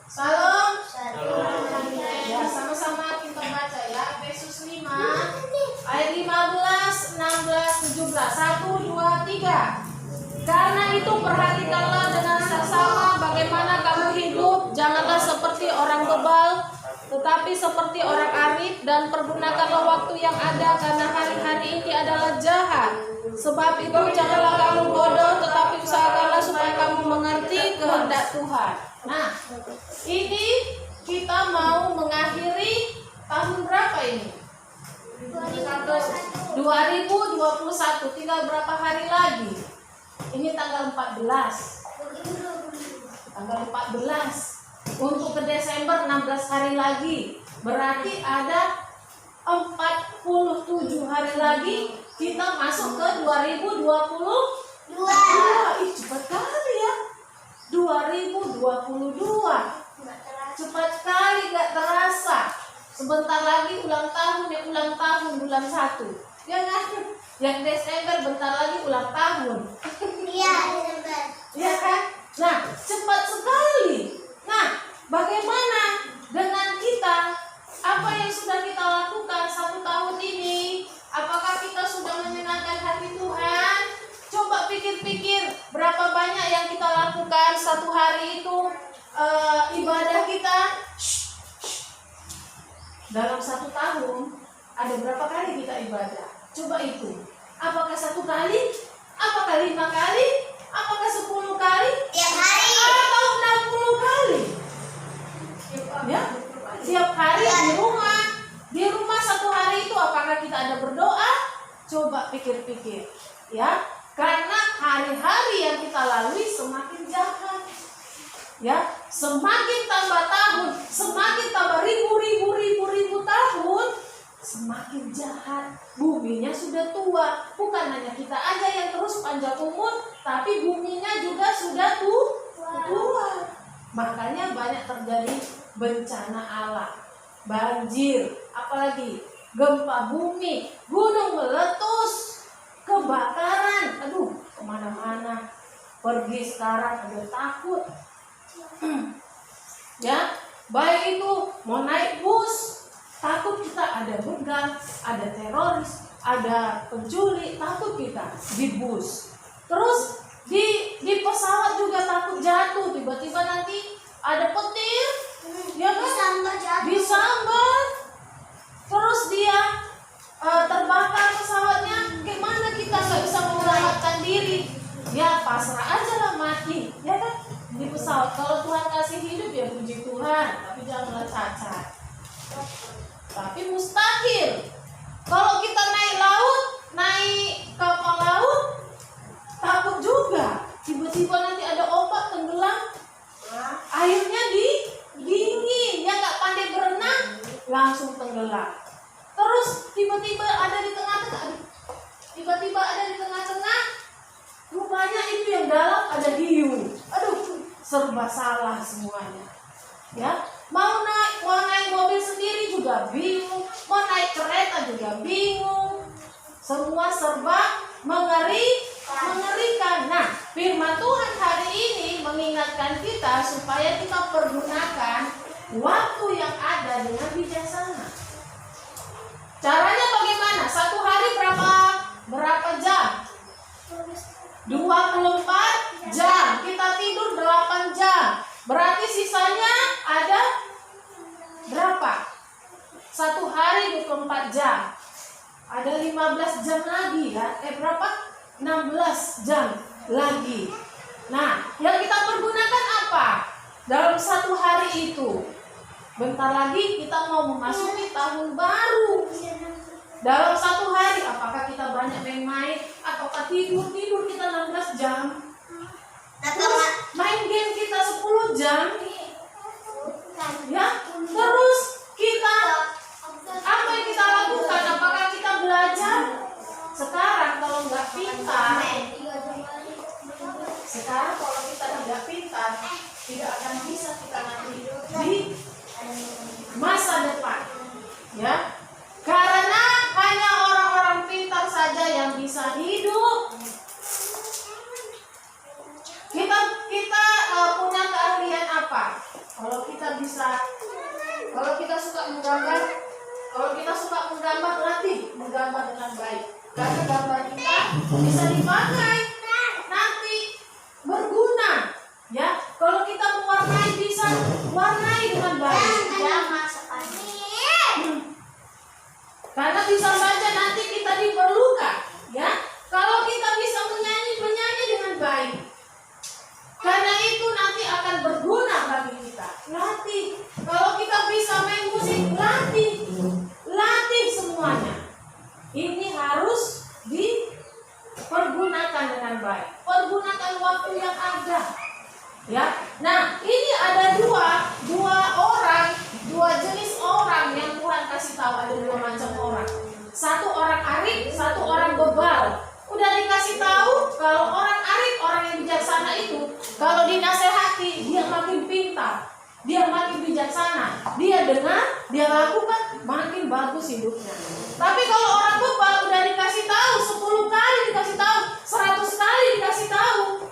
Salam. Shalom. Ya, sama-sama kita baca ya. Efesus 5 ayat 15, 16, 17. 1, 2, 3. Karena itu perhatikanlah dengan seksama bagaimana kamu hidup. Janganlah seperti orang bebal, tetapi seperti orang arif, dan pergunakanlah waktu yang ada, karena hari-hari ini adalah jahat. Sebab itu janganlah kamu bodoh, tetapi usahakanlah supaya kamu mengerti kehendak Tuhan. Nah, ini kita mau mengakhiri tahun berapa ini? 2021. Tinggal berapa hari lagi? Ini tanggal 14. Tanggal 14. Untuk ke Desember 16 hari lagi. Berarti ada 47 hari lagi kita masuk ke 2022. Ih, cepat kali ya. 2022. Cepat sekali, gak terasa. Sebentar lagi ulang tahun, ya ulang tahun bulan 1. Ya kan? Yang Desember bentar lagi ulang tahun. Iya, Desember. Iya kan? Nah, cepat sekali. Nah, bagaimana dengan kita? Apa yang sudah kita lakukan 1 tahun ini? Apakah kita sudah menyenangkan hati Tuhan? Coba pikir-pikir berapa banyak yang kita lakukan 1 hari itu, ibadah kita. Dalam 1 tahun ada berapa kali kita ibadah? Coba itu. Apakah 1 kali? Apakah 5 kali? Apakah 10 kali? Tiap hari. Atau 60 kali? Ya, tiap hari di rumah. Di rumah 1 hari itu apakah kita ada berdoa? Coba pikir-pikir, ya. Karena hari-hari yang kita lalui semakin jahat, ya. Semakin tambah tahun, semakin tambah ribu tahun, semakin jahat. Buminya sudah tua. Bukan hanya kita aja yang terus panjang umur, tapi buminya juga sudah tua. Makanya banyak terjadi bencana alam, banjir, apalagi gempa bumi, gunung meletus, kebakaran. Aduh, kemana-mana pergi sekarang udah takut. Ya, baik itu mau naik bus, takut kita ada begal, ada teroris, ada penculik, takut kita di bus. Terus di pesawat juga takut jatuh, tiba-tiba nanti ada petir, ya kan? Disambar. Terus dia terbakar pesawatnya, gimana kita nggak bisa menyelamatkan diri? Ya pasrah aja lah mati, ya kan? Di pesawat, kalau Tuhan kasih hidup ya puji Tuhan, tapi janganlah cacat. Tapi mustahil kalau kita naik laut, naik kapal laut, takut juga. Tiba-tiba nanti ada ombak tenggelam, airnya dingin, ya nggak pandai berenang, langsung tenggelam. Terus tiba-tiba ada di tengah-tengah, rupanya itu yang dalam ada hiu. Aduh, serba salah semuanya. Ya, mau naik mobil sendiri juga bingung, mau naik kereta juga bingung. Semua serba mengerikan. Nah, firman Tuhan hari ini mengingatkan kita supaya kita pergunakan waktu yang ada dengan bijaksana. Caranya bagaimana? 1 hari berapa jam? 24 jam. Kita tidur 8 jam. Berarti sisanya ada berapa? 1 hari 24 jam. Ada 15 jam lagi ya. Berapa? 16 jam lagi. Nah, yang kita pergunakan apa? Dalam 1 hari itu. Bentar lagi kita mau memasuki tahun baru. Dalam 1 hari, apakah kita banyak main-main? Ataukah tidur kita 16 jam? Terus main game kita 10 jam? Ya, terus kita apa yang kita lakukan? Apakah kita belajar? Sekarang kalau nggak pintar, tidak akan bisa kita nanti di masa depan, ya. Karena hanya orang-orang pintar saja yang bisa hidup. Kita punya keahlian apa? Kalau kita suka menggambar, latih menggambar dengan baik. Karena gambar kita bisa dipakai nanti, berguna. Ya, kalau kita mewarnai bisa warnai dengan baik. Karena bisa saja nanti kita diperlukan, ya. Kalau kita bisa menyanyi dengan baik, karena itu nanti akan berguna bagi kita. Latih. Kalau kita bisa main musik, latih semuanya. Ini harus dipergunakan dengan baik. Pergunakan waktu yang ada. Ya. Nah, ini ada dua jenis orang yang Tuhan kasih tahu, ada dua macam orang. Satu orang arif, satu orang bebal. Udah dikasih tahu kalau orang arif, orang yang bijaksana itu, kalau dinasehati dia makin pintar, dia makin bijaksana, dia dengar, dia lakukan, makin bagus hidupnya. Tapi kalau orang bebal udah dikasih tahu 10 kali dikasih tahu, 100 kali dikasih tahu,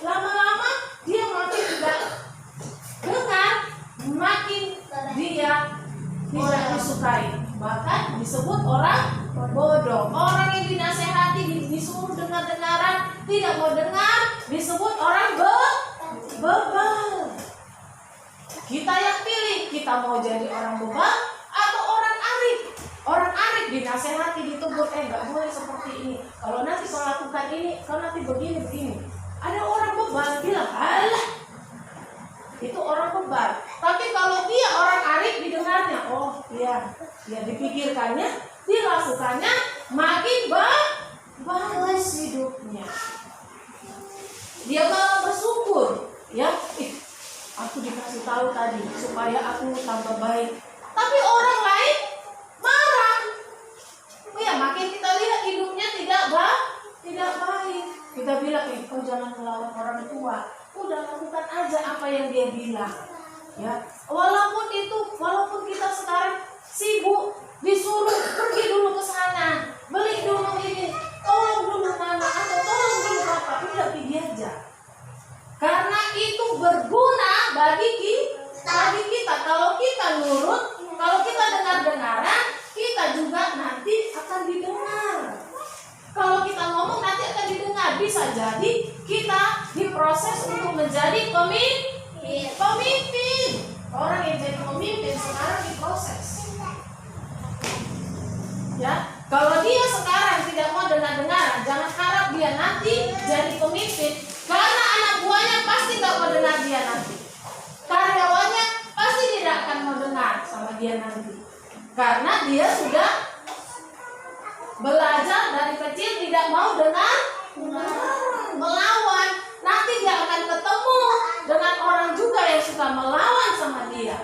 lama-lama dia makin tidak dengar, makin dia tidak disukai, bahkan disebut orang bodoh. Orang yang dinasehati disuruh dengar-dengaran, tidak mau dengar, disebut orang bebal. Kita yang pilih, kita mau jadi orang bebal atau orang arif. Orang arif dinasehati, ditegur, nggak boleh seperti ini. Kalau nanti kau lakukan ini, kau nanti begini. Ada orang bebal bilang, alah, itu orang bebal. Tapi kalau dia orang arif, didengarnya, oh iya, ya dipikirkannya, dilakukannya, makin bagus hidupnya. Dia malah bersyukur, ya, aku dikasih tahu tadi supaya aku tambah baik. Tapi orang lain marah. Ya, makin kita lihat hidupnya tidak baik. Kita bilang, kau jangan melawan orang tua. Udah lakukan aja apa yang dia bilang. Ya, walaupun kita sekarang sibuk, disuruh pergi dulu ke sana, beli dulu ini, tolong dulu mama atau tolong dulu papa, udah pergi aja. Karena itu berguna bagi kita. Kalau kita nurut, kalau kita dengar-dengaran, kita juga nanti akan didengar. Kalau kita ngomong nanti akan didengar. Bisa jadi kita diproses untuk menjadi pemimpin. Orang yang jadi pemimpin sekarang diproses. Ya, kalau dia sekarang tidak mau dengar-dengaran, jangan harap dia nanti jadi pemimpin. Karena anak buahnya pasti nggak mau dengar dia nanti. Karyawannya pasti tidak akan mau dengar sama dia nanti. Karena dia sudah belajar dari kecil tidak mau dengar, melawan. Nanti dia akan ketemu dengan orang juga yang suka melawan sama dia.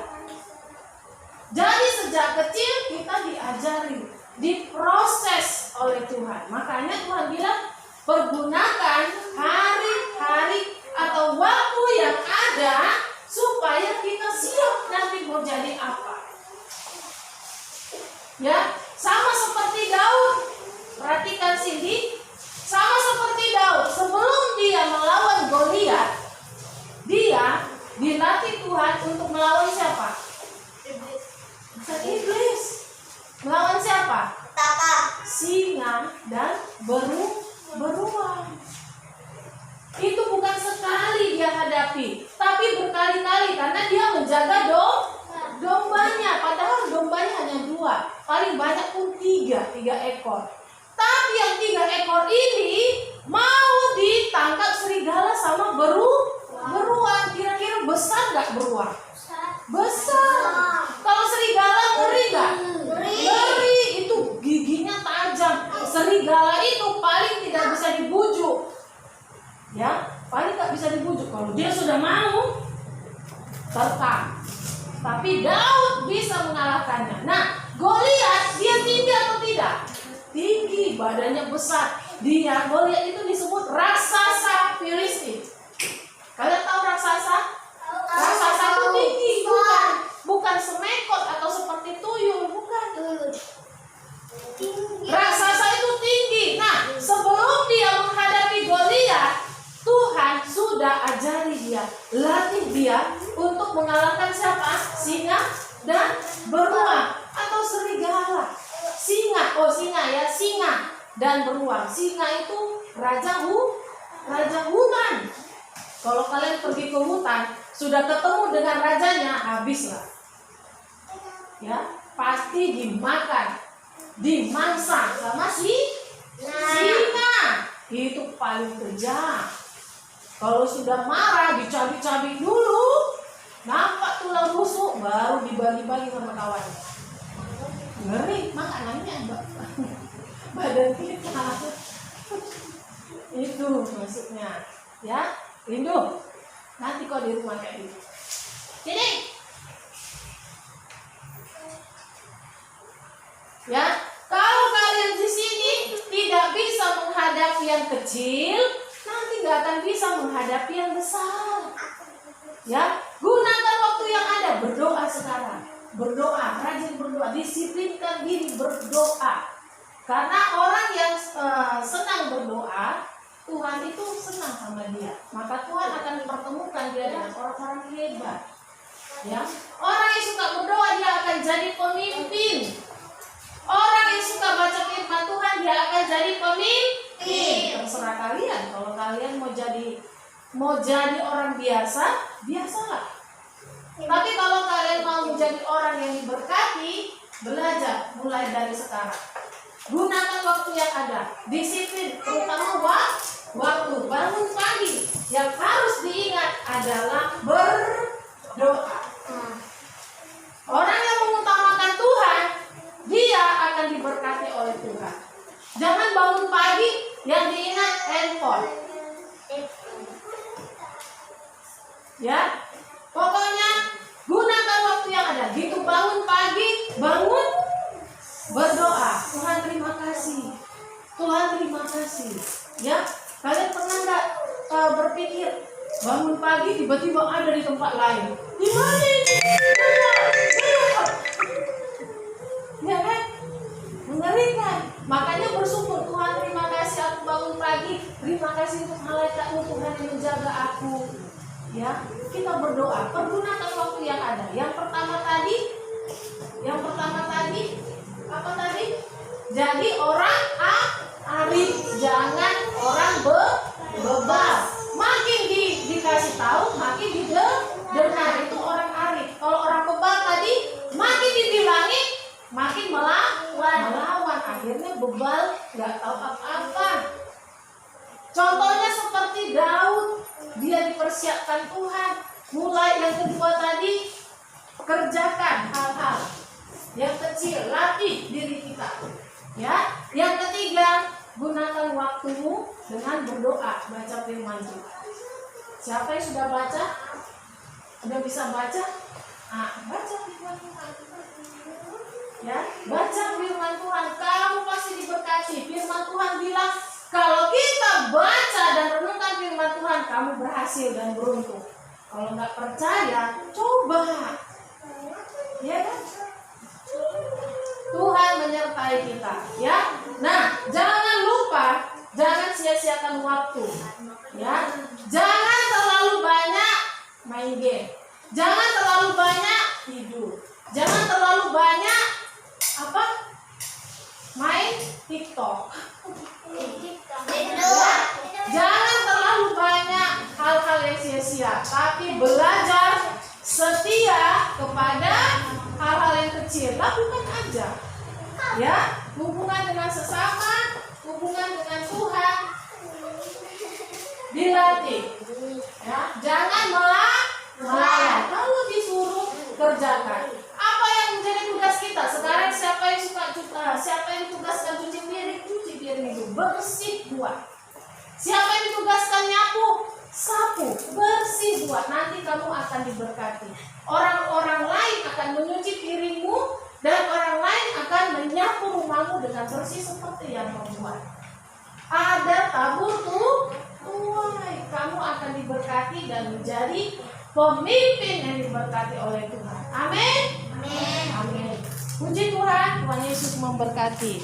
Jadi sejak kecil kita diajari, diproses oleh Tuhan. Makanya Tuhan bilang, pergunakan hari-hari atau waktu yang ada supaya kita siap nanti mau jadi apa. Ya, sama seperti Daud. Perhatikan Cindy, sama seperti Daud. Sebelum dia melawan Goliat, dia dilatih Tuhan untuk melawan siapa? Iblis. Melawan siapa? Singa dan beruang. Itu bukan sekali dia hadapi, tapi berkali-kali karena dia menjaga dombanya. Padahal dombanya hanya 2, paling banyak pun 3 ekor. Tapi yang 3 ekor ini mau ditangkap serigala sama beruang. Kira-kira besar nggak beruang? Besar. Kalau serigala ngeri nggak? Ngeri. Itu giginya tajam. Serigala itu paling tidak bisa dibujuk. Ya, paling nggak bisa dibujuk. Kalau dia sudah mau terkam. Tapi Daud bisa mengalahkannya. Nah, Goliat dia tinggi atau tidak? Tinggi, badannya besar. Goliat itu disebut raksasa Filistin. Kalian tahu raksasa? Raksasa itu tinggi, bukan semekot atau seperti tuyul, bukan. Raksasa itu tinggi. Nah, sebelum dia menghadapi Goliat, Tuhan sudah ajari dia, latih dia untuk mengalahkan singa dan beruang, atau serigala. Singa dan beruang. Singa itu raja hutan. Kalau kalian pergi ke hutan, sudah ketemu dengan rajanya, habislah. Ya, pasti dimakan, dimangsa sama singa. Itu paling kejam. Kalau sudah marah, dicabik-cabik dulu, nampak tulang rusuk, baru dibagi-bagi sama kawannya. Ngeri, makanannya badan kita. Itu maksudnya, ya. Rindu. Nanti kau di rumah kayak gitu. Sini. Ya, kalau kalian di sini tidak bisa menghadapi yang kecil, nanti nggak akan bisa menghadapi yang besar. Ya, gunakan waktu yang ada, berdoa sekarang. Berdoa, rajin berdoa, disiplinkan diri berdoa. Karena orang yang senang berdoa, Tuhan itu senang sama dia. Maka Tuhan akan mempertemukan dia dengan orang-orang hebat. Ya, orang yang suka berdoa dia akan jadi pemimpin. Orang yang suka baca firman Tuhan dia akan jadi pemimpin. Terserah kalian. Kalau kalian mau jadi orang biasa, biasalah. Tapi kalau kalian mau menjadi orang yang diberkati, belajar mulai dari sekarang. Gunakan waktu yang ada, disiplin, terutama waktu bangun pagi. Yang harus diingat adalah berdoa. Orang yang mengutamakan Tuhan, dia akan diberkati oleh Tuhan. Jangan bangun pagi yang diingat handphone. Ya, pokoknya gunakan waktu yang ada. Gitu bangun pagi, bangun berdoa. Tuhan terima kasih. Tuhan terima kasih. Ya, kalian pernah nggak berpikir bangun pagi tiba-tiba ada di tempat lain? Di mana ini? Ya kan? Mengerikan. Makanya bersyukur, Tuhan terima kasih aku bangun pagi. Terima kasih untuk malaikatmu Tuhan yang menjaga aku. Ya, kita berdoa, pergunakan waktu yang ada. Yang pertama tadi apa tadi? Jadi orang arif, jangan orang bebal. Makin dikasih tahu, makin didengar, itu orang arif. Kalau orang bebal tadi, makin dibilangin, makin melawan. Akhirnya bebal, nggak tahu apa-apa. Contohnya seperti Daud, dia dipersiapkan Tuhan. Mulai yang kedua tadi, kerjakan hal-hal yang kecil, latih diri kita. Ya, yang ketiga, gunakan waktumu dengan berdoa, baca firman Tuhan. Siapa yang sudah baca? Sudah bisa baca? Baca firman Tuhan. Ya, baca firman Tuhan. Kamu pasti diberkati. Firman Tuhan bilang, kalau kita baca dan renungkan firman Tuhan, kamu berhasil dan beruntung. Kalau nggak percaya, coba. Ya kan? Tuhan menyertai kita. Ya. Nah, jangan lupa, jangan sia-siakan waktu. Ya. Jangan terlalu banyak main game. Jangan terlalu banyak tidur. Jangan terlalu banyak main TikTok. Jangan terlalu banyak hal-hal yang sia-sia, tapi belajar setia kepada hal-hal yang kecil. Lakukan aja. Ya, hubungan dengan sesama, hubungan dengan Tuhan dilatih. Ya, jangan melawan. Kalau disuruh kerjakan. Apa yang menjadi tugas kita? Sekarang siapa yang ditugaskan cuci piring itu bersih buat. Siapa yang ditugaskan nyapu, sapu, bersih buat. Nanti kamu akan diberkati. Orang-orang lain akan menyuci piringmu dan orang lain akan menyapu rumahmu dengan bersih seperti yang membuat. Ada tabur tuai. Kamu akan diberkati dan menjadi pemimpin yang diberkati oleh Tuhan. Amin. Amin. Puji Tuhan, Tuhan Yesus memberkati.